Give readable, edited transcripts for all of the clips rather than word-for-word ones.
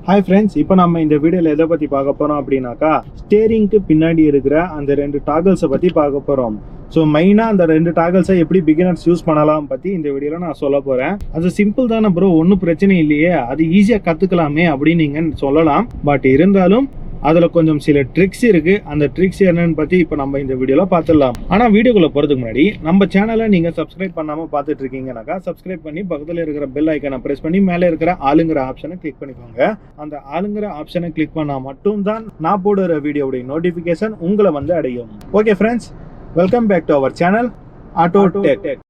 Hi friends, இப்போ நம்ம இந்த வீடியோவில் எதை பற்றி பார்க்க போகிறோம் அப்படின்னாக்கா, ஸ்டேரிங்க்கு பின்னாடி இருக்கிற அந்த 2 டாகல்ஸை பற்றி பார்க்க போகிறோம். ஸோ மெயினாக அந்த 2 டாகல்ஸை எப்படி பிகினர்ஸ் யூஸ் பண்ணலாம் பற்றி இந்த வீடியோவில் நான் சொல்ல போகிறேன். அது சிம்பிள் தானே ப்ரோ, ஒன்றும் பிரச்சனை இல்லையே, அது ஈஸியாக கற்றுக்கலாமே அப்படின்னு நீங்கள் சொல்லலாம். பட் இருந்தாலும் அதில் கொஞ்சம் சில ட்ரிக்ஸ் இருக்குது. அந்த ட்ரிக்ஸ் என்னன்னு பற்றி இப்போ நம்ம இந்த வீடியோவில் பார்த்துடலாம். ஆனால் வீடியோக்குள்ளே போகிறதுக்கு முன்னாடி நம்ம சேனலை நீங்கள் சப்ஸ்கிரைப் பண்ணாமல் பார்த்துட்டு இருக்கீங்கன்னாக்கா சப்ஸ்கிரைப் பண்ணி பக்கத்தில் இருக்கிற பெல் ஐக்கனை ப்ரெஸ் பண்ணி மேலே இருக்கிற ஆளுங்கிற ஆப்ஷனை கிளிக் பண்ணிக்கோங்க. அந்த ஆளுங்கிற ஆப்ஷனை கிளிக் பண்ணால் மட்டும்தான் நான் போடுற வீடியோவுடைய நோட்டிஃபிகேஷன் உங்களை வந்து அடையும். Okay friends, welcome back to our channel auto tech.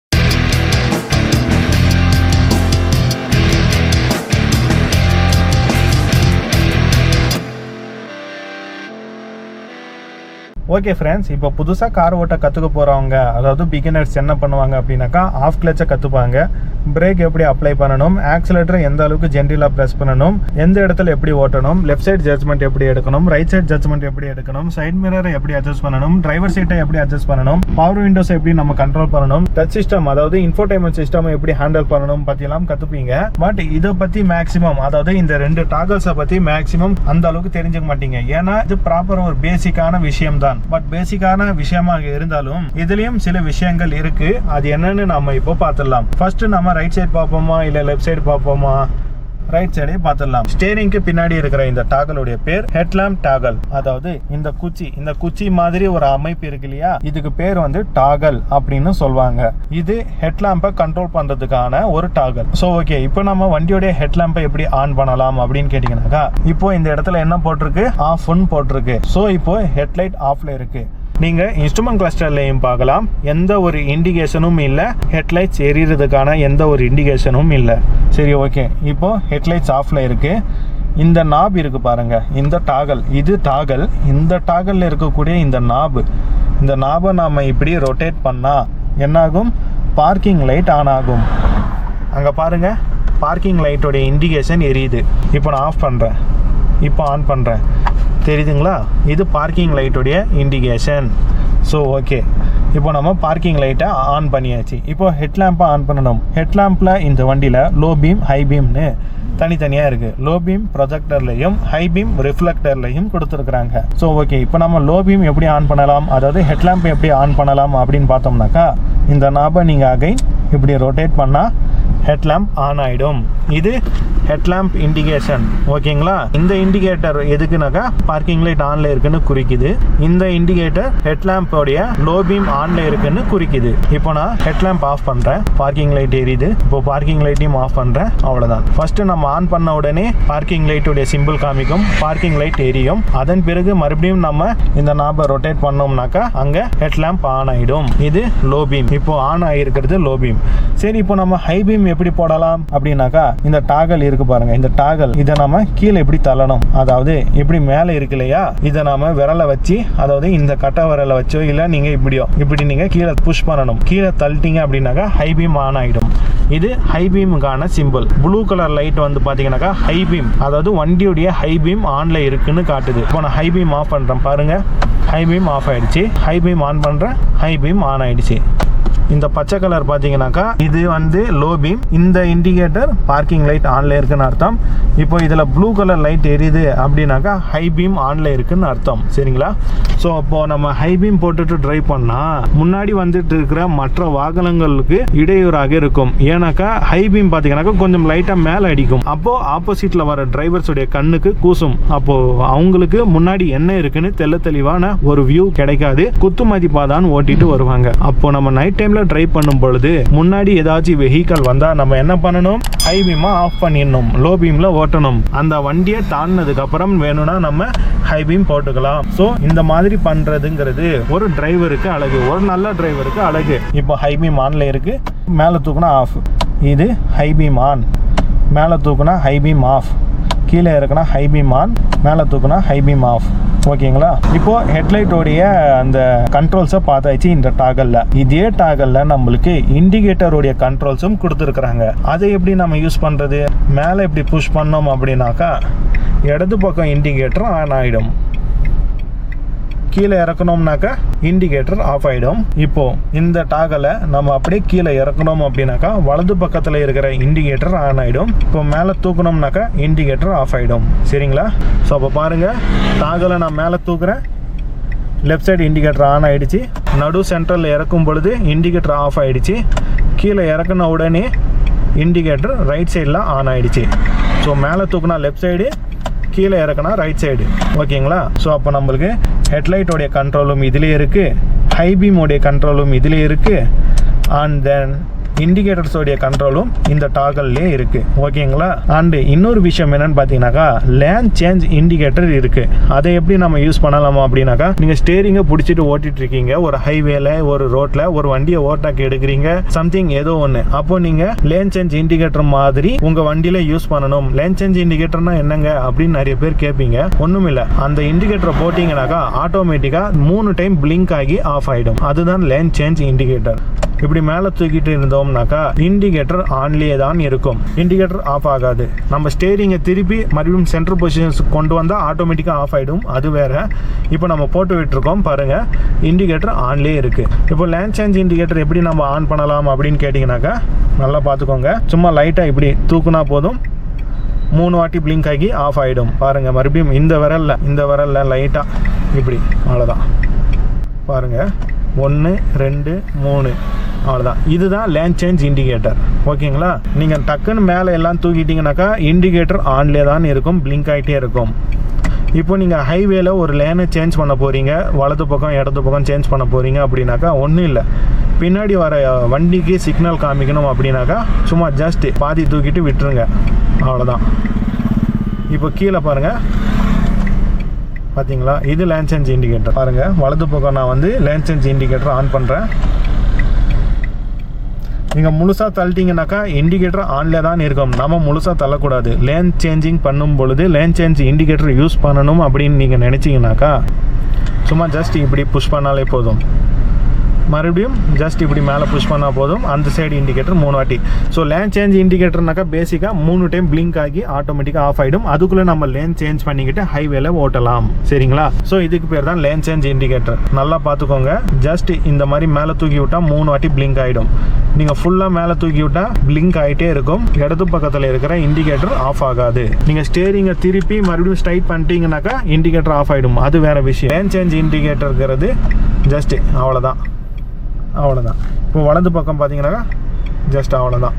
Okay friends, இப்போ புதுசாக கார் ஓட்ட கற்றுக்க போகிறவங்க, அதாவது பிகினர்ஸ் என்ன பண்ணுவாங்க அப்படின்னாக்கா, ஆஃப் கிளச்சை கற்றுப்பாங்க, பிரேக் எப்படி அப்ளை பண்ணணும், ஆக்சிலேட்டரை எந்த அளவுக்கு ஜென்டிலாக ப்ரெஸ் பண்ணணும், எந்த இடத்துல எப்படி ஓட்டணும், லெஃப்ட் சைட் ஜட்ஜ்மெண்ட் எப்படி எடுக்கணும், ரைட் சைட் ஜட்ஜ்மெண்ட் எப்படி எடுக்கணும், சைட் மிரரை எப்படி அட்ஜஸ்ட் பண்ணணும், டிரைவர் சீட்டை எப்படி அட்ஜஸ்ட் பண்ணணும், பவர் விண்டோஸை எப்படி நம்ம கண்ட்ரோல் பண்ணணும், டச் சிஸ்டம் அதாவது இன்ஃபோடைன்மெண்ட் சிஸ்டம் எப்படி ஹேண்டில் பண்ணணும் பற்றியெல்லாம் கற்றுப்பீங்க. பட் இதை பற்றி மேக்ஸிமம், அதாவது இந்த 2 டாகல்ஸை பற்றி மேக்ஸிமம் அந்த அளவுக்கு தெரிஞ்சுக்க மாட்டீங்க. ஏன்னா இது ப்ராப்பர் ஒரு பேசிக்கான விஷயம் தான். பட் பேசிக்கான விஷயமாக இருந்தாலும் இதுலயும் சில விஷயங்கள் இருக்கு. அது என்னன்னு நம்ம இப்போ பார்த்துடலாம். ஃபர்ஸ்ட் நம்ம ரைட் சைடு பார்ப்போமா இல்ல லெஃப்ட் சைடு பார்ப்போமா? ரைட் சைடே பார்த்துடலாம். ஸ்டேரிங்க்கு பின்னாடி இருக்கிற இந்த டாகலுடைய பேர் ஹெட்லாம்ப் டாகல். அதாவது இந்த குச்சி மாதிரி ஒரு அமைப்பு இருக்கு இல்லையா, இதுக்கு பேர் வந்து டாகல் அப்படின்னு சொல்லுவாங்க. இது ஹெட்லாம்பை கண்ட்ரோல் பண்றதுக்கான ஒரு டாகல். ஸோ ஓகே, இப்போ நம்ம வண்டியோடைய ஹெட்லாம்பை எப்படி ஆன் பண்ணலாம் அப்படின்னு கேட்டீங்கன்னாக்கா, இப்போ இந்த இடத்துல என்ன போட்டிருக்கு, ஆஃப்னு போட்டிருக்கு. ஸோ இப்போ ஹெட்லைட் ஆஃப்ல இருக்கு. நீங்க இன்ஸ்ட்ருமெண்ட் கிளஸ்டர்லையும் பார்க்கலாம், எந்த ஒரு இண்டிகேஷனும் இல்லை, ஹெட்லைட்ஸ் எரியறதுக்கான எந்த ஒரு இண்டிகேஷனும் இல்லை. சரி ஓகே, இப்போ ஹெட்லைட்ஸ் ஆஃப்ல இருக்கு. இந்த நாப் இருக்கு பாருங்க, இந்த டாகல், இது டாகல். இந்த டாகல்ல இருக்கக்கூடிய இந்த நாபை நாம இப்படி ரொட்டேட் பண்ணா என்னாகும், பார்க்கிங் லைட் ஆன் ஆகும். அங்க பாருங்க, பார்க்கிங் லைட்டோட இண்டிகேஷன் எரியுது. இப்போ நான் ஆஃப் பண்றேன், இப்போ ஆன் பண்றேன், தெரியுதுங்களா? இது பார்க்கிங் லைட்டுடைய இண்டிகேஷன். ஸோ ஓகே, இப்போ நம்ம பார்க்கிங் லைட்டை ஆன் பண்ணியாச்சு. இப்போ ஹெட்லாம்பை ஆன் பண்ணணும். ஹெட்லாம்பில் இந்த வண்டியில் லோ பீம் ஹை பீம்னு தனித்தனியாக இருக்குது. லோ பீம் ப்ரொஜெக்டர்லையும் ஹை பீம் ரிஃப்ளெக்டர்லையும் கொடுத்துருக்குறாங்க. ஸோ ஓகே, இப்போ நம்ம லோ பீம் எப்படி ஆன் பண்ணலாம், அதாவது ஹெட்லாம்பை எப்படி ஆன் பண்ணலாம் அப்படின்னு பார்த்தோம்னாக்கா, இந்த நாபை நீங்கள் அகைன் இப்படி ரொட்டேட் பண்ணால் ஹெட்லாம்ப் ஆன் ஆகிடும். இது ஹெட்லாம்ப் இண்டிகேஷன். ஓகேங்களா? இந்த இண்டிகேட்டர் எதுக்குனாக்கா பார்க்கிங் லைட் ஆன்ல இருக்குன்னு குறிக்குது. இந்த இண்டிகேட்டர் ஹெட்லாம்போடைய லோ பீம் ஆன்ல இருக்குன்னு குறிக்குது. இப்போ நான் ஹெட்லாம்ப் ஆஃப் பண்றேன், பார்க்கிங் லைட் எரியுது. இப்போ பார்க்கிங் லைட்டையும் ஆஃப் பண்றேன், அவ்வளவுதான். ஃபர்ஸ்ட் நம்ம ஆன் பண்ண உடனே பார்க்கிங் லைட்டுடைய சிம்பிள் காமிக்கும், பார்க்கிங் லைட் எரியும். அதன் பிறகு மறுபடியும் நம்ம இந்த நாபை ரொட்டேட் பண்ணோம்னாக்கா அங்க ஹெட்லாம்ப் ஆன் ஆயிடும். இது லோ பீம். இப்போ ஆன் ஆகிருக்கிறது லோ பீம். சரி, இப்போ நம்ம ஹை பீம் எப்படி போடலாம் அப்படின்னாக்கா, இந்த டாகல் இருக்கு பாருங்க, இந்த டாகல் இதை நம்ம கீழே எப்படி தள்ளணும், அதாவது இப்படி மேலே இருக்கு இல்லையா, இதை நாம விரலை வச்சு, அதாவது இந்த கட்டை விரலை வச்சோ இல்லை நீங்க இப்படி நீங்க கீழே புஷ் பண்ணணும். கீழே தள்ளிட்டீங்க அப்படின்னாக்கா ஹை பீம் ஆன் ஆகிடும். இது ஹை பீமுக்கான சிம்பிள். ப்ளூ கலர் லைட் வந்து பாத்தீங்கன்னாக்கா ஹை பீம், அதாவது வண்டியுடைய ஹை பீம் ஆன்ல இருக்குன்னு காட்டுது. இப்போ நான் ஹை பீம் ஆஃப் பண்றேன் பாருங்க, ஹை பீம் ஆஃப் ஆயிடுச்சு. ஹை பீம் ஆன் பண்றேன், ஹை பீம் ஆன் ஆயிடுச்சு. இந்த பச்சை கலர் பார்த்தீங்கன்னாக்கா இது வந்து லோ பீம். இந்த இண்டிகேட்டர் பார்க்கிங் லைட் ஆன்ல இருக்குன்னு அர்த்தம். இப்போ இதில் ப்ளூ கலர் லைட் எரியுது அப்படின்னாக்கா ஹை பீம் ஆன்ல இருக்குன்னு அர்த்தம். சரிங்களா? ஸோ அப்போ நம்ம ஹை பீம் போட்டுட்டு டிரைவ் பண்ணால் முன்னாடி வந்துட்டு இருக்கிற மற்ற வாகனங்களுக்கு இடையூறாக இருக்கும். ஏன்னாக்கா ஹை பீம் பார்த்தீங்கன்னாக்கா கொஞ்சம் லைட்டாக மேலே அடிக்கும். அப்போ ஆப்போசிட்டில் வர டிரைவர்ஸுடைய கண்ணுக்கு கூசும். அப்போ அவங்களுக்கு முன்னாடி என்ன இருக்குன்னு தெளிவான ஒரு வியூ கிடைக்காது. குத்து மதிப்பாக தான் ஓட்டிட்டு வருவாங்க. அப்போ நம்ம நைட் டைம் டிரைவ் பண்ணும் பொழுது முன்னாடி ஏதாச்சும் வெஹிக்கல் வந்தா நம்ம என்ன பண்ணணும், ஹை பீமை ஆஃப் பண்ணிடணும், லோ பீம்ல ஓட்டணும். அந்த வண்டியை தாண்டினதுக்கு அப்புறம் வேணும்னா நம்ம ஹை பீம் போட்டுக்கலாம். ஸோ இந்த மாதிரி பண்றதுங்கிறது ஒரு டிரைவருக்கு அழகு, ஒரு நல்ல டிரைவருக்கு அழகு. இப்போ ஹை பீம் ஆன்ல இருக்கு, மேலே தூக்குனா ஆஃப். இது ஹை பீம் ஆன், மேலே தூக்குனா ஹை பீம் ஆஃப், கீழே இருக்குன்னா ஹை பீம் ஆன், மேலே தூக்குனா ஹை பீம் ஆஃப். ஓகேங்களா? இப்போ ஹெட்லைட்டோடைய அந்த கண்ட்ரோல்ஸை பார்த்தாச்சு. இந்த டாகல்ல, இதே டாகல்ல நம்மளுக்கு இண்டிகேட்டருடைய கண்ட்ரோல்ஸும் கொடுத்துருக்குறாங்க. அதை எப்படி நம்ம யூஸ் பண்றது, மேலே இப்படி புஷ் பண்ணோம் அப்படின்னாக்கா இடது பக்கம் இண்டிகேட்டரும் ஆன் ஆகிடும், கீழே இறக்கணும்னாக்கா இண்டிகேட்டர் ஆஃப் ஆகிடும். இப்போது இந்த டாகலை நம்ம அப்படியே கீழே இறக்கணும் அப்படின்னாக்கா வலது பக்கத்தில் இருக்கிற இண்டிகேட்டர் ஆன் ஆகிடும். இப்போ மேலே தூக்கணும்னாக்கா இண்டிகேட்டர் ஆஃப் ஆகிடும். சரிங்களா? ஸோ அப்போ பாருங்கள், டாகலை நான் மேலே தூக்குறேன், லெஃப்ட் சைடு இண்டிகேட்டர் ஆன் ஆகிடுச்சு. நடு சென்ட்ரலில் இறக்கும் பொழுது இண்டிகேட்டர் ஆஃப் ஆகிடுச்சு. கீழே இறக்குன உடனே இண்டிகேட்டர் ரைட் சைடில் ஆன் ஆகிடுச்சு. ஸோ மேலே தூக்குனா லெஃப்ட் சைடு, கீழே இறக்குனா ரைட் சைடு. ஓகேங்களா? ஸோ அப்போ நம்மளுக்கு ஹெட்லைட்டோடைய கண்ட்ரோலும் இதிலே இருக்குது, ஹை பீமோடைய கண்ட்ரோலும் இதிலே இருக்குது, அண்ட் தென் இண்டிகேட்டர்ஸோடைய கண்ட்ரோலும் இந்த டாகல்லே இருக்குது. ஓகேங்களா? அண்டு இன்னொரு விஷயம் என்னென்னு பார்த்தீங்கன்னாக்கா லேன் சேஞ்ச் இண்டிகேட்டர் இருக்குது. அதை எப்படி நம்ம யூஸ் பண்ணலாமா அப்படின்னாக்கா, நீங்கள் ஸ்டேரிங்கை பிடிச்சிட்டு ஓட்டிகிட்டு இருக்கீங்க, ஒரு ஹைவேல ஒரு ரோட்டில் ஒரு வண்டியை ஓவர்டேக் எடுக்கிறீங்க, சம்திங் ஏதோ ஒன்று, அப்போ நீங்கள் லேன் சேஞ்ச் இண்டிகேட்டர் மாதிரி உங்கள் வண்டியில் யூஸ் பண்ணணும். லேன் சேஞ்ச் இண்டிகேட்டர்னா என்னங்க அப்படின்னு நிறைய பேர் கேட்பீங்க. ஒன்றும் இல்லை, அந்த இண்டிகேட்டரை போட்டிங்கனாக்கா ஆட்டோமேட்டிக்காக 3 டைம் பிளிங்க் ஆகி ஆஃப் ஆகிடும். அதுதான் லேன் சேஞ்ச் இண்டிகேட்டர். இப்படி மேலே தூக்கிட்டு இருந்தோம்னாக்கா இண்டிகேட்டர் ஆன்லேயே தான் இருக்கும், இண்டிகேட்டர் ஆஃப் ஆகாது. நம்ம ஸ்டேரிங்கை திருப்பி மறுபடியும் சென்ட்ரல் பொசிஷன்ஸ் கொண்டு வந்தால் ஆட்டோமேட்டிக்காக ஆஃப் ஆகிடும், அது வேறு. இப்போ நம்ம போட்டு விட்டுருக்கோம் பாருங்கள், இண்டிகேட்டர் ஆன்லேயே இருக்குது. இப்போ லேன் சேஞ்ச் இண்டிகேட்டர் எப்படி நம்ம ஆன் பண்ணலாம் அப்படின்னு கேட்டிங்கனாக்கா நல்லா பார்த்துக்கோங்க. சும்மா லைட்டாக இப்படி தூக்குனா போதும், 3 வாட்டி பிளிங்க் ஆகி ஆஃப் ஆகிடும். பாருங்கள், மறுபடியும் இந்த விரலில் லைட்டாக இப்படி, அவ்வளோதான். பாருங்கள், 1 2 3, அவ்வளோதான். இதுதான் லேன் சேஞ்ச் இண்டிகேட்டர். ஓகேங்களா? நீங்கள் டக்குன்னு மேலே எல்லாம் தூக்கிட்டீங்கன்னாக்கா இண்டிகேட்டர் ஆன்லேயே தான் இருக்கும், பிளிங்க் ஆகிட்டே இருக்கும். இப்போ நீங்கள் ஹைவேல ஒரு லேனை சேஞ்ச் பண்ண போகிறீங்க, வலது பக்கம் இடது பக்கம் சேஞ்ச் பண்ண போகிறீங்க அப்படின்னாக்கா ஒன்றும் இல்லை, பின்னாடி வர வண்டிக்கு சிக்னல் காமிக்கணும் அப்படின்னாக்கா சும்மா ஜஸ்ட் பாதி தூக்கிட்டு விட்டுருங்க, அவ்வளோதான். இப்போ கீழே பாருங்கள், பார்த்தீங்களா? இது லேன் சேஞ்ச் இண்டிகேட்டர். பாருங்கள், வலது பக்கம் நான் வந்து லேன் சேஞ்ச் இண்டிகேட்டர் ஆன் பண்ணுறேன். நீங்கள் முழுசாக தள்ளிட்டீங்கன்னாக்கா இண்டிகேட்டர் ஆன்ல தான் இருக்கும். நம்ம முழுசாக தள்ளக்கூடாது. லேன் சேஞ்சிங் பண்ணும் பொழுது லேன் சேஞ்ச் இண்டிகேட்டர் யூஸ் பண்ணணும் அப்படின்னு நீங்கள் நினச்சிங்கனாக்கா சும்மா ஜஸ்ட் இப்படி புஷ் பண்ணாலே போதும். மறுபடியும் ஜஸ்ட் இப்படி மேலே புஷ் பண்ணால் போதும், அந்த சைடு இண்டிகேட்டர் 3 வாட்டி. ஸோ லேன் சேஞ்ச் இண்டிகேட்டர்னாக்கா பேசிக்காக 3 டைம் பிளிங்க் ஆகி ஆட்டோமேட்டிக்காக ஆஃப் ஆகிடும். அதுக்குள்ளே நம்ம லேன் சேஞ்ச் பண்ணிக்கிட்டு ஹைவேல ஓட்டலாம். சரிங்களா? ஸோ இதுக்கு பேர் தான் லேன் சேஞ்ச் இண்டிகேட்டர். நல்லா பார்த்துக்கோங்க, ஜஸ்ட் இந்த மாதிரி மேலே தூக்கி விட்டால் 3 வாட்டி பிளிங்க் ஆகிடும். நீங்கள் ஃபுல்லாக மேலே தூக்கி விட்டால் பிளிங்க் ஆகிட்டே இருக்கும். இடது பக்கத்தில் இருக்கிற இண்டிகேட்டர் ஆஃப் ஆகாது. நீங்கள் ஸ்டேரிங்கை திருப்பி மறுபடியும் ஸ்ட்ரைட் பண்ணிட்டீங்கன்னாக்கா இண்டிகேட்டர் ஆஃப் ஆகிடும், அது வேறு விஷயம். லேன் சேஞ்ச் இண்டிகேட்டருங்கிறது ஜஸ்ட்டு அவ்வளோதான். இப்போ வலது பக்கம் பார்த்தீங்கன்னாக்கா ஜஸ்ட் அவ்வளோதான்.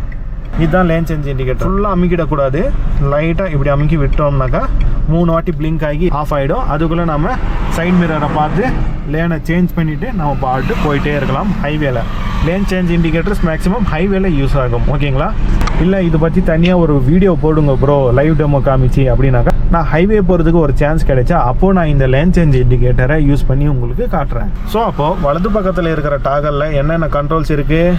இதுதான் லேன் சேஞ்ச் இண்டிகேட்டர். ஃபுல்லாக அமுக்கிடக்கூடாது, லைட்டாக இப்படி அமுக்கி விட்டோம்னாக்கா 3 வாட்டி பிளிங்க் ஆகி ஆஃப் ஆகிடும். அதுக்குள்ளே நம்ம சைட் மிரரை பார்த்து லேனை சேஞ்ச் பண்ணிவிட்டு நம்ம பாட்டு போயிட்டே இருக்கலாம் ஹைவேல. லேன் சேஞ்ச் இண்டிகேட்டர்ஸ் மேக்ஸிமம் ஹைவேல யூஸ் ஆகும். ஓகேங்களா? இல்லை இது பற்றி தனியாக ஒரு வீடியோ போடுங்க ப்ரோ, லைவ் டெமோ காமிச்சு அப்படின்னாக்கா நான் ஹைவே போகிறதுக்கு ஒரு சான்ஸ் கிடைச்சா அப்போது நான் இந்த லேன் சேஞ்ச் இண்டிகேட்டரை யூஸ் பண்ணி உங்களுக்கு காட்டுறேன். ஸோ அப்போது வலது பக்கத்தில் இருக்கிற டாகலில் என்னென்ன கண்ட்ரோல்ஸ் இருக்குது?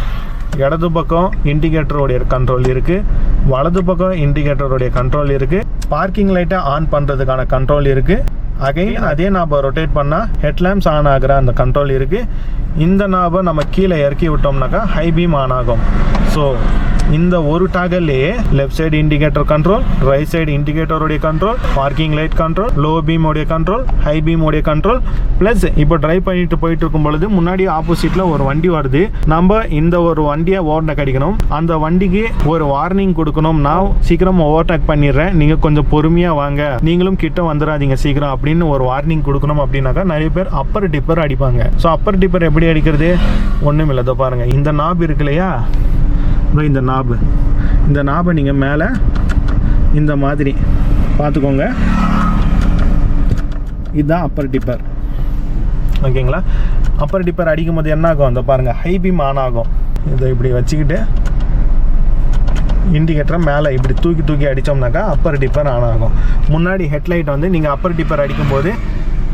இடது பக்கம் இண்டிகேட்டரோடைய கண்ட்ரோல் இருக்குது, வலது பக்கம் இண்டிகேட்டரோடைய கண்ட்ரோல் இருக்குது, பார்க்கிங் லைட்டை ஆன் பண்ணுறதுக்கான கண்ட்ரோல் இருக்குது. அகைன் அதே நாபை ரொட்டேட் பண்ணால் ஹெட்லாம்ப்ஸ் ஆன் ஆகிற அந்த கண்ட்ரோல் இருக்குது. இந்த நாபை நம்ம கீழே இறக்கி விட்டோம்னாக்கா ஹை பீம் ஆன் ஆகும். ஸோ இந்த ஒரு டாகல்லையே left side indicator control, right side இண்டிகேட்டருடைய control, parking light control, low பீமோடைய கண்ட்ரோல், ஹை பீமோடைய கண்ட்ரோல், ப்ளஸ் இப்போ ட்ரைவ் பண்ணிட்டு போயிட்டு இருக்கும் பொழுது முன்னாடி ஆப்போசிட்டில் ஒரு வண்டி வருது, நம்ம இந்த ஒரு வண்டியை ஓவர்டேக் அடிக்கணும், அந்த வண்டிக்கு ஒரு வார்னிங் கொடுக்கணும், நான் சீக்கிரம் ஓவர்டேக் பண்ணிடுறேன், நீங்கள் கொஞ்சம் பொறுமையாக வாங்க, நீங்களும் கிட்ட வந்துடாதீங்க சீக்கிரம் அப்படின்னு ஒரு வார்னிங் கொடுக்கணும். அப்படின்னாக்கா நிறைய பேர் அப்பர் டிப்பர் அடிப்பாங்க. ஸோ அப்பர் டிப்பர் எப்படி அடிக்கிறது? ஒன்றும் இல்லை, பாருங்கள், இந்த நாப் இருக்கு இல்லையா, இந்த நாபை நீங்கள் மேலே இந்த மாதிரி பார்த்துக்கோங்க, இதுதான் அப்பர் டிப்பர். ஓகேங்களா? அப்பர் டிப்பர் அடிக்கும் போது என்ன ஆகும்? அந்த பாருங்கள், ஹை பீம் ஆன் ஆகும். இதை இப்படி வச்சுக்கிட்டு இண்டிகேட்டரை மேலே இப்படி தூக்கி அடித்தோம்னாக்கா அப்பர் டிப்பர் ஆன் ஆகும். முன்னாடி ஹெட்லைட் வந்து நீங்கள் அப்பர் டிப்பர் அடிக்கும்போது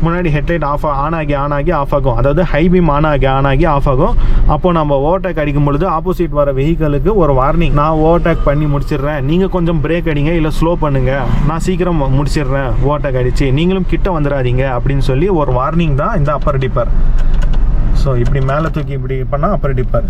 முன்னாடி ஹெட்லைட் ஆன் ஆகி ஆஃப் ஆகும், அதாவது ஹை பீம் ஆன் ஆகி ஆஃப் ஆகும். அப்போது நம்ம ஓவர்டேக் அடிக்கும் பொழுது ஆப்போசிட் வர வெஹிக்கலுக்கு ஒரு வார்னிங், நான் ஓவர்டேக் பண்ணி முடிச்சிடுறேன், நீங்கள் கொஞ்சம் பிரேக் அடிங்க, இல்லை ஸ்லோ பண்ணுங்கள், நான் சீக்கிரம் முடிச்சிடுறேன் ஓவர்டேக் அடித்து, நீங்களும் கிட்ட வந்துடாதீங்க அப்படின்னு சொல்லி ஒரு வார்னிங் தான் இந்த அப்பர் டிப்பர். ஸோ இப்படி மேலே தூக்கி இப்படி பண்ணால் அப்பர் டிப்பர்.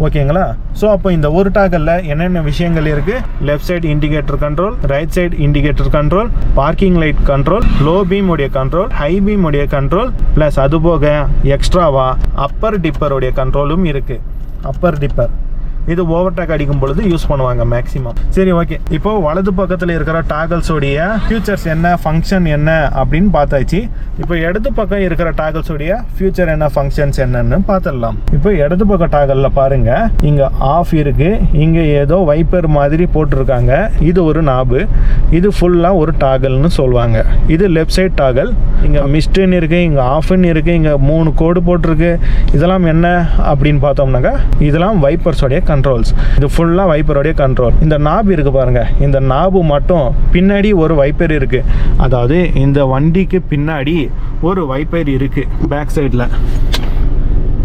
ஓகேங்களா? ஸோ அப்போ இந்த ஒரு டாகலில் என்னென்ன விஷயங்கள் இருக்குது? Left side indicator control, right side indicator control, parking light control, low beam உடைய கண்ட்ரோல், ஹை பீம் உடைய கண்ட்ரோல், ப்ளஸ் அது போக எக்ஸ்ட்ராவா அப்பர் டிப்பருடைய கண்ட்ரோலும் இருக்குது. அப்பர் டிப்பர் இது ஓவர்டேக் அடிக்கும் பொழுது யூஸ் பண்ணுவாங்க மேக்ஸிமம். சரி, ஓகே. இப்போ வலது பக்கத்தில் இருக்கிற டாகல்ஸோடைய ஃபியூச்சர்ஸ் என்ன, ஃபங்க்ஷன் என்ன அப்படின்னு பார்த்தாச்சு. இப்போ இடது பக்கம் இருக்கிற டாகல்ஸோடைய ஃபியூச்சர் என்ன, ஃபங்க்ஷன்ஸ் என்னன்னு பார்த்துடலாம். இப்போ இடது பக்கம் டாகலில் பாருங்க, இங்கே ஆஃப் இருக்கு, இங்கே ஏதோ வைப்பர் மாதிரி போட்டிருக்காங்க. இது ஒரு நாபு, இது ஃபுல்லாக ஒரு டாகல்னு சொல்லுவாங்க. இது லெஃப்ட் சைட் டாகல். இங்கே மிஸ்டுன்னு இருக்குது, இங்கே ஆஃப்னு இருக்குது, இங்கே 3 கோடு போட்டிருக்கு. இதெல்லாம் என்ன அப்படின்னு பார்த்தோம்னாக்கா இதெல்லாம் வைப்பர்ஸோடைய கண்ட்ரோல்ஸ். இது ஃபுல்லாக வைப்பரோடைய கண்ட்ரோல். இந்த நாப் இருக்கு பாருங்க, இந்த நாபு மட்டும் பின்னாடி ஒரு வைப்பர் இருக்கு. அதாவது இந்த வண்டிக்கு பின்னாடி ஒரு வைப்பர் இருக்கு. பேக் சைடில்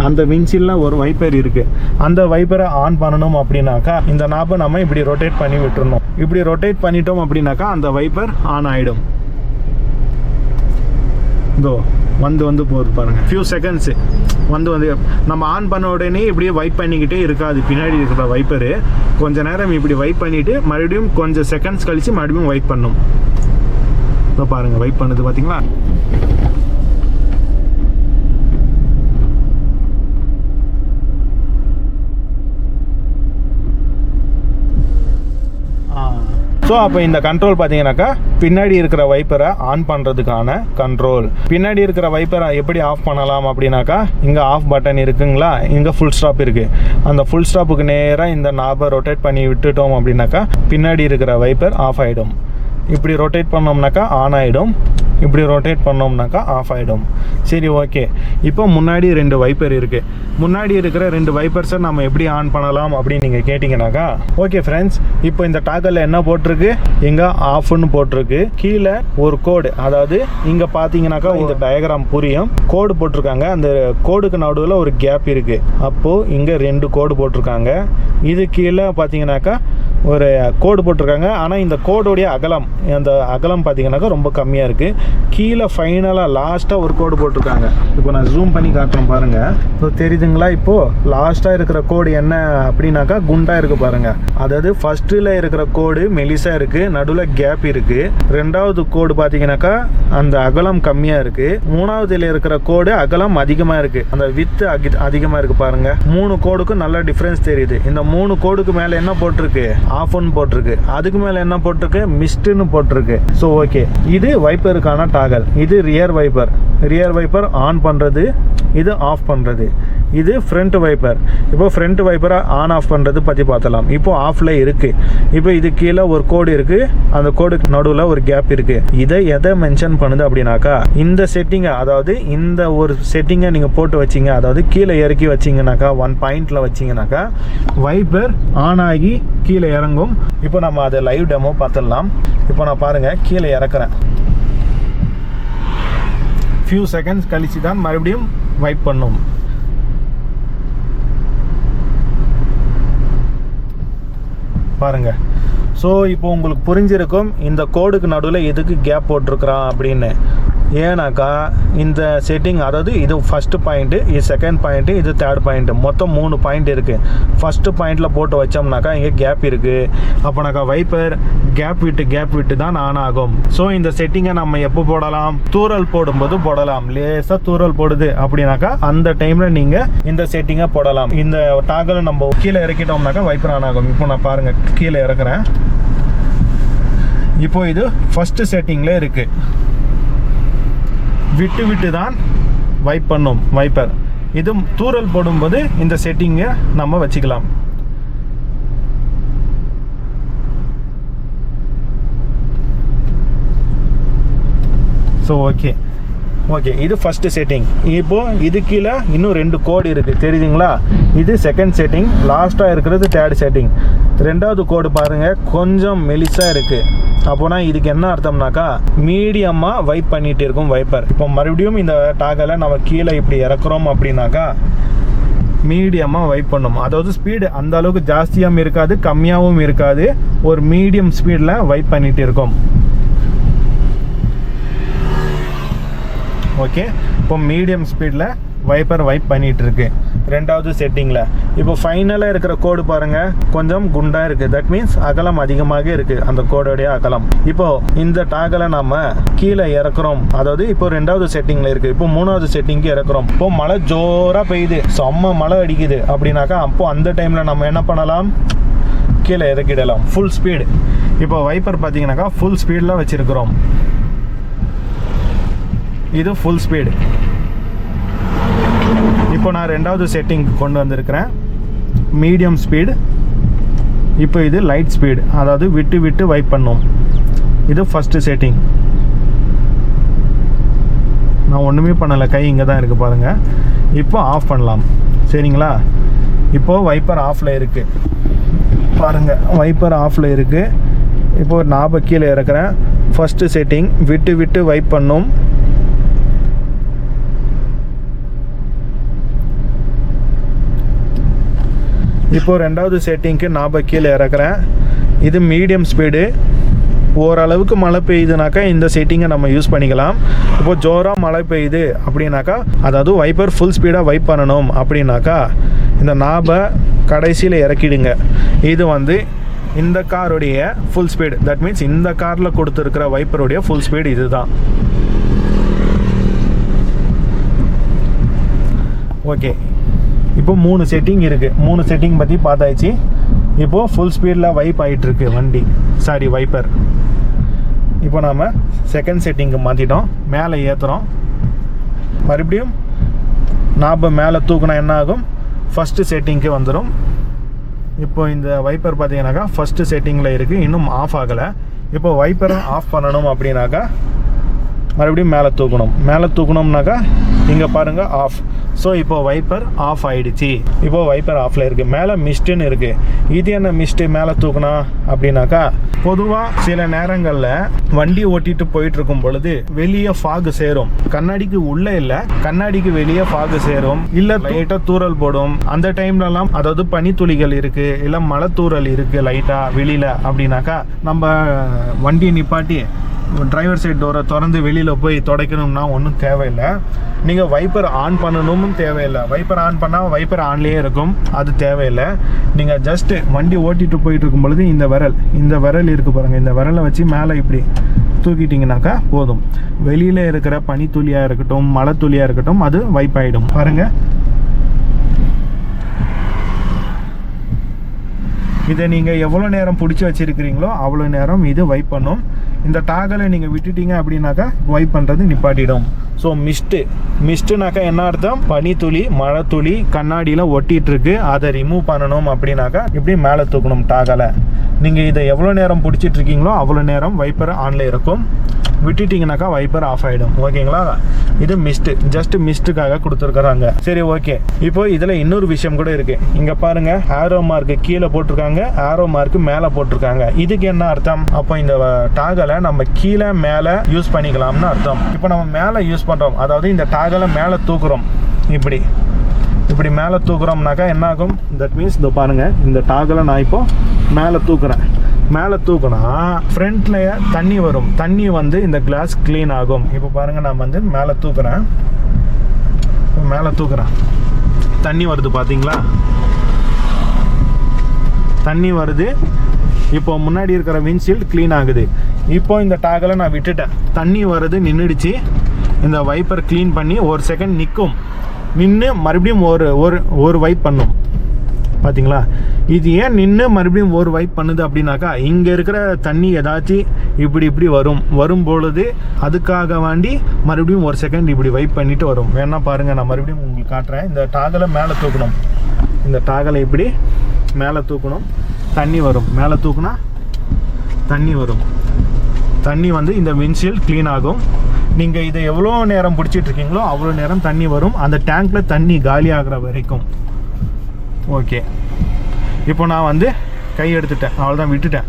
அந்த விண்ட்ஷீல்டில் ஒரு வைப்பர் இருக்கு. அந்த வைப்பரை ஆன் பண்ணணும் அப்படின்னாக்கா இந்த நாபை நம்ம இப்படி ரொட்டேட் பண்ணி விட்டுறணும். இப்படி ரொட்டேட் பண்ணிட்டோம் அப்படின்னாக்கா அந்த வைப்பர் ஆன் ஆகிடும். இதோ வந்து போகுது பாருங்க, ஃபியூ செகண்ட்ஸு வந்து நம்ம ஆன் பண்ண உடனே இப்படியே வைப் பண்ணிக்கிட்டே இருக்காது. பின்னாடி இருக்கிற வைப்பரு கொஞ்ச நேரம் இப்படி வைப் பண்ணிவிட்டு மறுபடியும் கொஞ்சம் செகண்ட்ஸ் கழித்து மறுபடியும் வைப் பண்ணும். இதோ பாருங்கள், வைப் பண்ணுது பார்த்தீங்களா? ஸோ அப்போ இந்த கண்ட்ரோல் பார்த்தீங்கன்னாக்கா பின்னாடி இருக்கிற வைப்பரை ஆன் பண்ணுறதுக்கான கண்ட்ரோல். பின்னாடி இருக்கிற வைப்பரை எப்படி ஆஃப் பண்ணலாம் அப்படின்னாக்கா இங்கே ஆஃப் பட்டன் இருக்குங்களா, இங்கே ஃபுல் ஸ்டாப் இருக்குது. அந்த ஃபுல் ஸ்டாப்புக்கு நேராக இந்த நாபை ரொட்டேட் பண்ணி விட்டுட்டோம் அப்படின்னாக்கா பின்னாடி இருக்கிற வைப்பர் ஆஃப் ஆகிடும். இப்படி ரொட்டேட் பண்ணோம்னாக்கா ஆன் ஆகிடும், இப்படி ரொட்டேட் பண்ணோம்னாக்கா ஆஃப் ஆகிடும். சரி, ஓகே. இப்போ முன்னாடி 2 வைப்பர் இருக்குது. முன்னாடி இருக்கிற 2 வைப்பர்ஸை நம்ம எப்படி ஆன் பண்ணலாம் அப்படின்னு நீங்கள் கேட்டிங்கனாக்கா, ஓகே ஃப்ரெண்ட்ஸ், இப்போ இந்த டாகலில் என்ன போட்டிருக்கு, இங்கே ஆஃப்னு போட்டிருக்கு. கீழே ஒரு கோடு, அதாவது இங்கே பார்த்தீங்கன்னாக்கா இந்த டயக்ராம் புரியும். கோடு போட்டிருக்காங்க, அந்த கோடுக்கு நடுவில் ஒரு கேப் இருக்குது. அப்போது இங்கே 2 கோடு போட்டிருக்காங்க. இது கீழே பார்த்தீங்கன்னாக்கா ஒரு கோடு போட்டிருக்காங்க. ஆனால் இந்த கோடுடைய அகலம், அந்த அகலம் பார்த்தீங்கன்னாக்கா ரொம்ப கம்மியாக இருக்குது. கீழே ஃபைனலாக லாஸ்ட்டாக ஒரு கோடு போட்டிருக்காங்க. இப்போ நான் ஜூம் பண்ணி காட்டுறேன் பாருங்கள். இப்போ தெரியுதுங்களா? இப்போது லாஸ்ட்டாக இருக்கிற கோடு என்ன அப்படின்னாக்கா குண்டாக இருக்குது பாருங்கள். அதாவது ஃபஸ்ட்டில் இருக்கிற கோடு மெலிசாக இருக்குது, நடுவில் கேப் இருக்குது. 2வது கோடு பார்த்தீங்கன்னாக்கா அந்த அகலம் கம்மியாக இருக்குது. 3வதுல இருக்கிற கோடு அகலம் அதிகமாக இருக்குது, அந்த வித்து அதிகமாக இருக்குது பாருங்கள். 3 கோடுக்கும் நல்ல டிஃப்ரென்ஸ் தெரியுது. இந்த 3 கோடுக்கு மேலே என்ன போட்டிருக்கு, ஆஃப்னு போட்டிருக்கு. அதுக்கு மேலே என்ன போட்டிருக்கு, மிஸ்ட்னு போட்டிருக்கு. ஸோ ஓகே, இது வைப்பருக்கான டாகல். இது rear wiper. Rear wiper on பண்ணுறது, இது ஆஃப் பண்ணுறது. இது ஃப்ரண்ட் வைப்பர். இப்போ ஃப்ரண்ட் வைப்பரை ஆன் ஆஃப் பண்ணுறது பற்றி பார்த்தலாம். இப்போ ஆஃபில் இருக்குது. இப்போ இது கீழே ஒரு கோடு இருக்குது, அந்த கோடுக்கு நடுவில் ஒரு கேப் இருக்குது. இதை எதை மென்ஷன் பண்ணுது அப்படின்னாக்கா இந்த செட்டிங்கை, அதாவது இந்த ஒரு செட்டிங்கை நீங்கள் போட்டு வச்சிங்க, அதாவது கீழே இறக்கி வச்சிங்கனாக்கா 1 பாயிண்டில் வச்சிங்கனாக்கா வைப்பர் ஆன் ஆகி கீழே இறங்கும். இப்போ நம்ம அதை லைவ் டெமோ பார்த்துடலாம். இப்போ நான் பாருங்கள், கீழே இறக்குறேன். ஃபியூ செகண்ட்ஸ் கழிச்சு தான் மறுபடியும் வைப் பண்ணும். பாருங்க. ஸோ இப்போ உங்களுக்கு புரிஞ்சிருக்கும் இந்த கோடுக்கு நடுவில் எதுக்கு கேப் போட்டிருக்கிறான் அப்படின்னு. ஏன்னாக்கா இந்த செட்டிங், அதாவது இது ஃபஸ்ட்டு பாயிண்ட்டு, இது செகண்ட் பாயிண்ட்டு, இது தேர்ட் பாயிண்ட்டு, மொத்தம் 3 பாயிண்ட் இருக்குது. ஃபஸ்ட்டு பாயிண்டில் போட்டு வச்சோம்னாக்கா இங்கே கேப் இருக்குது. அப்போனாக்கா வைப்பர் கேப் விட்டு தான் ஆன் ஆகும். ஸோ இந்த செட்டிங்கை நம்ம எப்போ போடலாம், தூறல் போடும்போது போடலாம். லேசாக தூறல் போடுது அப்படின்னாக்கா அந்த டைமில் நீங்கள் இந்த செட்டிங்கை போடலாம். இந்த டாகலை நம்ம கீழே இறக்கிட்டோம்னாக்கா வைப்பர் ஆன் ஆகும். இப்போ நான் பாருங்கள், கீழே இறக்குறேன். இப்போ இது ஃபஸ்ட்டு செட்டிங்கில் இருக்குது. விட்டு தான் வைப் பண்ணும் வைப்பர். இது தூறல் போடும்போது இந்த செட்டிங்கை நம்ம வச்சுக்கலாம். ஸோ ஓகே, இது ஃபஸ்ட்டு செட்டிங். இப்போது இது கீழே இன்னும் 2 கோடு இருக்குது, தெரியுதுங்களா? இது செகண்ட் செட்டிங், லாஸ்ட்டாக இருக்கிறது தேர்ட் செட்டிங். 2வது கோடு பாருங்கள், கொஞ்சம் மெலிசாக இருக்குது. அப்போனா இதுக்கு என்ன அர்த்தம்னாக்கா மீடியமாக வைப் பண்ணிகிட்டு இருக்கும் வைப்பர். இப்போ மறுபடியும் இந்த டாகலை நம்ம கீழே இப்படி இறக்குறோம் அப்படின்னாக்கா மீடியமாக வைப் பண்ணும். அதாவது ஸ்பீடு அந்த அளவுக்கு ஜாஸ்தியாகவும் இருக்காது, கம்மியாகவும் இருக்காது, ஒரு மீடியம் ஸ்பீடில் வைப் பண்ணிகிட்டு இருக்கும். ஓகே, இப்போ மீடியம் ஸ்பீடில் வைப்பர் வைப் பண்ணிட்டு இருக்கு ரெண்டாவது செட்டிங்கில். இப்போ ஃபைனலாக இருக்கிற கோடு பாருங்கள், கொஞ்சம் குண்டாக இருக்குது. தட் மீன்ஸ் அகலம் அதிகமாக இருக்குது, அந்த கோடோடைய அகலம். இப்போது இந்த டாகலை நம்ம கீழே இறக்குறோம், அதாவது இப்போ ரெண்டாவது செட்டிங்கில் இருக்குது. இப்போ மூணாவது செட்டிங்க்கு இறக்குறோம். இப்போ மழை ஜோராக பெய்யுது, செம்ம மழை அடிக்குது அப்படின்னாக்கா அப்போது அந்த டைமில் நம்ம என்ன பண்ணலாம், கீழே இறக்கிடலாம் ஃபுல் ஸ்பீடு. இப்போ வைப்பர் பார்த்தீங்கன்னாக்கா ஃபுல் ஸ்பீடில் வச்சுருக்கிறோம். இது ஃபுல் ஸ்பீடு. இப்போ நான் ரெண்டாவது செட்டிங் கொண்டு வந்திருக்கிறேன், மீடியம் ஸ்பீடு. இப்போ இது லைட் ஸ்பீடு, அதாவது விட்டு விட்டு வைப் பண்ணும். இது ஃபஸ்ட்டு செட்டிங். நான் ஒன்றுமே பண்ணலை, கை இங்கே தான் இருக்குது பாருங்கள். இப்போ ஆஃப் பண்ணலாம், சரிங்களா? இப்போது வைப்பர் ஆஃபில் இருக்குது பாருங்கள், வைப்பர் ஆஃபில் இருக்குது. இப்போது நாப கீழே இறக்குறேன். ஃபஸ்ட்டு செட்டிங் விட்டு விட்டு வைப் பண்ணும். இப்போது ரெண்டாவது செட்டிங்க்கு நாப கீழே இறக்குறேன். இது மீடியம் ஸ்பீடு. ஓரளவுக்கு மழை பெய்யுதுனாக்கா இந்த செட்டிங்கை நம்ம யூஸ் பண்ணிக்கலாம். இப்போது ஜோராக மழை பெய்யுது அப்படின்னாக்கா, அதாவது வைப்பர் ஃபுல் ஸ்பீடாக வைப் பண்ணணும் அப்படின்னாக்கா இந்த நாபை கடைசியில் இறக்கிடுங்க. இது வந்து இந்த காருடைய ஃபுல் ஸ்பீடு. தட் மீன்ஸ் இந்த காரில் கொடுத்துருக்கிற வைப்பருடைய ஃபுல் ஸ்பீடு இது தான். ஓகே, இப்போ 3 செட்டிங் இருக்குது. 3 செட்டிங் பற்றி பார்த்தாச்சு. இப்போது ஃபுல் ஸ்பீடில் வைப் ஆகிட்டுருக்கு வண்டி, சாரி வைப்பர். இப்போ நாம் செகண்ட் செட்டிங்க்கு மாற்றிட்டோம், மேலே ஏற்றுறோம். மறுபடியும் நாப மேலே தூக்கினா என்ன ஆகும், ஃபஸ்ட்டு செட்டிங்க்கு வந்துடும். இப்போ இந்த வைப்பர் பார்த்தீங்கன்னாக்கா ஃபஸ்ட்டு செட்டிங்கில் இருக்குது, இன்னும் ஆஃப் ஆகலை. இப்போ வைப்பரை ஆஃப் பண்ணணும் அப்படின்னாக்கா மறுபடியும் மேலே தூக்கணும். மேலே தூக்கணும்னாக்கா இங்கே பாருங்கள் ஆஃப். ஸோ இப்போ வைப்பர் ஆஃப் ஆகிடுச்சு. இப்போது வைப்பர் ஆஃபில் இருக்குது. மேலே மிஸ்ட்டுன்னு இருக்குது. இது என்ன மிஸ்ட்டு மேலே தூக்கணும் அப்படின்னாக்கா, பொதுவாக சில நேரங்களில் வண்டி ஓட்டிட்டு போயிட்டு இருக்கும் பொழுது வெளியே ஃபாகு சேரும். கண்ணாடிக்கு உள்ளே இல்லை, கண்ணாடிக்கு வெளியே ஃபாகு சேரும், இல்லை லைட்டாக தூறல் போடும். அந்த டைம்லலாம், அதாவது பனித்துளிகள் இருக்குது, இல்லை மழை தூறல் இருக்குது லைட்டாக வெளியில் அப்படின்னாக்கா, நம்ம வண்டியை நிப்பாட்டி டிரைவர் சைட் டோரை திறந்து வெளியில் போய் துடைக்கணும்னா ஒன்றும் தேவையில்லை. நீங்கள் வைப்பர் ஆன் பண்ணணும்னு தேவையில்லை. வைப்பர் ஆன் பண்ணால் வைப்பர் ஆன்லேயே இருக்கும், அது தேவையில்லை. நீங்கள் ஜஸ்ட்டு வண்டி ஓட்டிகிட்டு போயிட்டு இருக்கும் பொழுது இந்த விரல் இருக்குது பாருங்கள், இந்த விரலை வச்சு மேலே இப்படி தூக்கிட்டிங்கனாக்கா போதும். வெளியில் இருக்கிற பனித்துளியாக இருக்கட்டும், மழை துளியாக இருக்கட்டும், அது வைப் ஆகிடும். பாருங்கள், இதை நீங்கள் எவ்வளோ நேரம் பிடிச்சி வச்சுருக்கிறீங்களோ அவ்வளோ நேரம் இது வைப் பண்ணும். இந்த டாகலை நீங்கள் விட்டுட்டீங்க அப்படின்னாக்கா வைப் பண்ணுறது நிப்பாட்டிடும். ஸோ மிஸ்ட்டுனாக்கா என்ன அர்த்தம், பனித்துளி மழை துளி கண்ணாடியில் ஒட்டிகிட்ருக்கு, அதை ரிமூவ் பண்ணணும் அப்படின்னாக்கா இப்படி மேலே தூக்கணும் டாகலை. நீங்கள் இதை எவ்வளோ நேரம் பிடிச்சிட்டு இருக்கீங்களோ அவ்வளோ நேரம் வைப்பர் ஆனில் இருக்கும். விட்டுட்டிங்கனாக்கா வைப்பர் ஆஃப் ஆகிடும். ஓகேங்களா? இது மிஸ்ட்டு, ஜஸ்ட் மிஸ்ட்டுக்காக கொடுத்துருக்குறாங்க. சரி, ஓகே. இப்போ இதில் இன்னொரு விஷயம் கூட இருக்குது. இங்கே பாருங்கள், ஆரோ மார்க்கு கீழே போட்டிருக்காங்க, ஆரோ மார்க்கு மேலே போட்டிருக்காங்க. இதுக்கு என்ன அர்த்தம், அப்போ இந்த டாகலை நம்ம கீழே மேலே யூஸ் பண்ணிக்கலாம்னு அர்த்தம். இப்போ நம்ம மேலே யூஸ் பண்ணுறோம், அதாவது இந்த டாகலை மேலே தூக்குறோம். இப்படி மேலே தூக்குறோம்னாக்கா என்ன ஆகும், தட் மீன்ஸ் இதோ பாருங்கள், இந்த டாகலை நான் இப்போ மேலே தூக்குறேன். மேலே தூக்குனா ஃப்ரண்ட்ல தண்ணி வரும், தண்ணி வந்து இந்த கிளாஸ் க்ளீன் ஆகும். இப்போ பாருங்கள், நான் வந்து மேலே தூக்குறேன், தண்ணி வருது பார்த்தீங்களா, தண்ணி வருது. இப்போ முன்னாடி இருக்கிற விண்ட்ஷீல்டு க்ளீன் ஆகுது. இப்போ இந்த டாகலை நான் விட்டுட்டேன், தண்ணி வருது, நின்றுடுச்சு. இந்த வைப்பர் க்ளீன் பண்ணி ஒரு செகண்ட் நிற்கும், நின்று மறுபடியும் ஒரு வைப் பண்ணும். பார்த்தீங்களா? இது ஏன் நின்று மறுபடியும் ஒரு வைப் பண்ணுது அப்படின்னாக்கா, இங்கே இருக்கிற தண்ணி ஏதாச்சும் இப்படி வரும் பொழுது அதுக்காக வேண்டி மறுபடியும் ஒரு செகண்ட் இப்படி வைப் பண்ணிட்டு வரும். வேணா பாருங்கள், நான் மறுபடியும் உங்களுக்கு காட்டுறேன். இந்த டாகலை மேலே தூக்கணும், இந்த டாகலை இப்படி மேலே தூக்கணும், தண்ணி வரும். மேலே தூக்குனா தண்ணி வரும், தண்ணி வந்து இந்த விண்ட்ஷீல்டு க்ளீன் ஆகும். நீங்கள் இதை எவ்வளோ நேரம் பிடிச்சிட்டு இருக்கீங்களோ அவ்வளோ நேரம் தண்ணி வரும், அந்த டேங்க்கில் தண்ணி காலி ஆகிற வரைக்கும். ஓகே, இப்போ நான் வந்து கை எடுத்துட்டேன், அவ்வளோதான், விட்டுட்டேன்.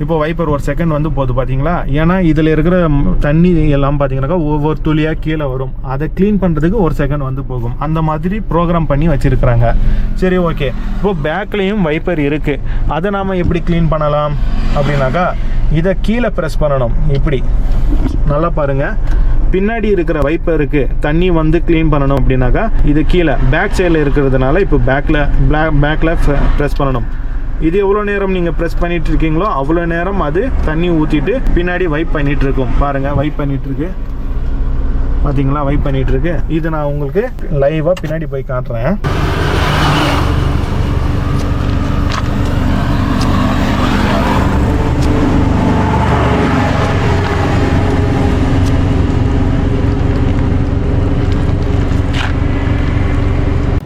இப்போ வைப்பர் ஒரு செகண்ட் வந்து போகுது பார்த்தீங்களா, ஏன்னா இதில் இருக்கிற தண்ணி எல்லாம் பார்த்தீங்கன்னாக்கா ஒவ்வொரு துளியாக கீழே வரும், அதை க்ளீன் பண்ணுறதுக்கு ஒரு செகண்ட் வந்து போகும். அந்த மாதிரி ப்ரோக்ராம் பண்ணி வச்சுருக்குறாங்க. சரி, ஓகே. இப்போது பேக்லேயும் வைப்பர் இருக்குது, அதை நாம் எப்படி க்ளீன் பண்ணலாம் அப்படின்னாக்கா, இதை கீழே ப்ரெஸ் பண்ணணும். இப்படி நல்லா பாருங்கள், பின்னாடி இருக்கிற வைப்பருக்கு தண்ணி வந்து க்ளீன் பண்ணணும் அப்படின்னாக்கா இது கீழே பேக் சைடில் இருக்கிறதுனால இப்போ பேக்கில் ப்ரெஸ் பண்ணணும். இது எவ்வளோ நேரம் நீங்கள் ப்ரெஸ் பண்ணிட்டு இருக்கீங்களோ அவ்வளோ நேரம் அது தண்ணி ஊற்றிட்டு பின்னாடி வைப் பண்ணிட்டு இருக்கும். பாருங்கள், வைப் பண்ணிட்டு இருக்கு பார்த்தீங்களா, வைப் பண்ணிட்டு இருக்கு. இது நான் உங்களுக்கு லைவாக பின்னாடி போய் காட்டுறேன்.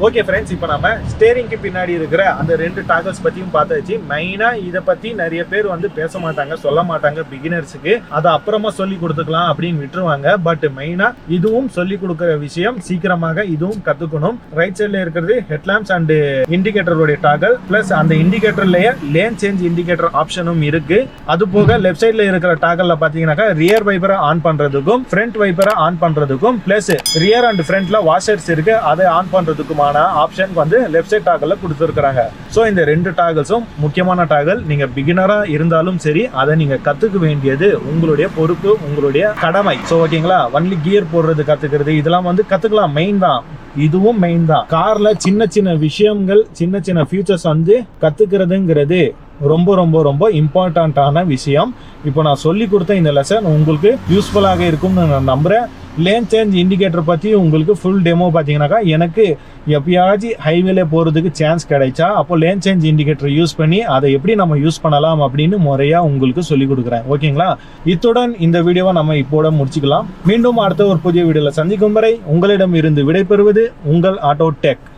ஓகே ஃப்ரெண்ட்ஸ், இப்போ நம்ம ஸ்டேரிங்க்கு பின்னாடி இருக்கிற அந்த 2 டாகல்ஸ் பற்றியும் பார்த்தாச்சு. மெயினாக இதை பற்றி நிறைய பேர் வந்து பேச மாட்டாங்க, சொல்ல மாட்டாங்க. பிகினர்ஸுக்கு அதை அப்புறமா சொல்லி கொடுத்துக்கலாம் அப்படின்னு விட்டுருவாங்க. பட் மெயினாக இதுவும் சொல்லி கொடுக்குற விஷயம், சீக்கிரமாக இதுவும் கற்றுக்கணும். ரைட் சைடில் இருக்கிறது ஹெட்லாம்ப்ஸ் அண்ட் இண்டிகேட்டருடைய டாகல், ப்ளஸ் அந்த இண்டிகேட்டர்லேயே லேன் சேஞ்ச் இண்டிகேட்டர் ஆப்ஷனும் இருக்கு. அது போக லெஃப்ட் சைடில் இருக்கிற டாகல்ல பார்த்தீங்கன்னாக்கா ரியர் வைப்பரை ஆன் பண்ணுறதுக்கும் ஃப்ரண்ட் வைப்பரை ஆன் பண்ணுறதுக்கும் ப்ளஸ் ரியர் அண்ட் ஃப்ரண்ட்ல வாஷர்ஸ் இருக்கு, அதை ஆன் பண்ணுறதுக்குமான ஆப்ஷன் வந்து லெஃப்ட் சைட் டாகல்ல கொடுத்துருக்காங்க. ஸோ இந்த 2 டாகல்ஸும் முக்கியமான டாகல். நீங்க பிகினரா இருந்தாலும் சரி, அதை நீங்க கத்துக்க வேண்டியது உங்களுடைய பொறுப்பு, உங்களுடைய கடமை. ஸோ ஓகேங்களா, ஒன்லி கியர் போடுறது கத்துக்கிறது இதெல்லாம் வந்து கத்துக்கலாம், மெயின் தான். இதுவும் மெயின் தான். கார்ல சின்ன சின்ன விஷயங்கள், சின்ன சின்ன ஃபியூச்சர்ஸ் வந்து கத்துக்கிறதுங்கிறது ரொம்ப ரொம்ப ரொம்ப இம்பார்ட்டண்ட்டான விஷயம். இப்போ நான் சொல்லி கொடுத்த இந்த லெசன் உங்களுக்கு யூஸ்ஃபுல்லாக இருக்கும்னு நான் நம்புறேன். லேன் சேஞ்ச் இண்டிகேட்டர் பற்றி உங்களுக்கு ஃபுல் டெமோ பார்த்தீங்கன்னாக்கா, எனக்கு எப்பயாச்சும் ஹைவேல போகிறதுக்கு சான்ஸ் கிடைச்சா அப்போ லேன் சேஞ்ச் இண்டிகேட்டர் யூஸ் பண்ணி அதை எப்படி நம்ம யூஸ் பண்ணலாம் அப்படின்னு முறையாக உங்களுக்கு சொல்லி கொடுக்குறேன். ஓகேங்களா, இத்துடன் இந்த வீடியோவை நம்ம இப்போட முடிச்சுக்கலாம். மீண்டும் அடுத்த ஒரு புதிய வீடியோவில் சந்திக்கும் வரை உங்களிடம் இருந்து விடைபெறுவது உங்கள் ஆட்டோ டெக்.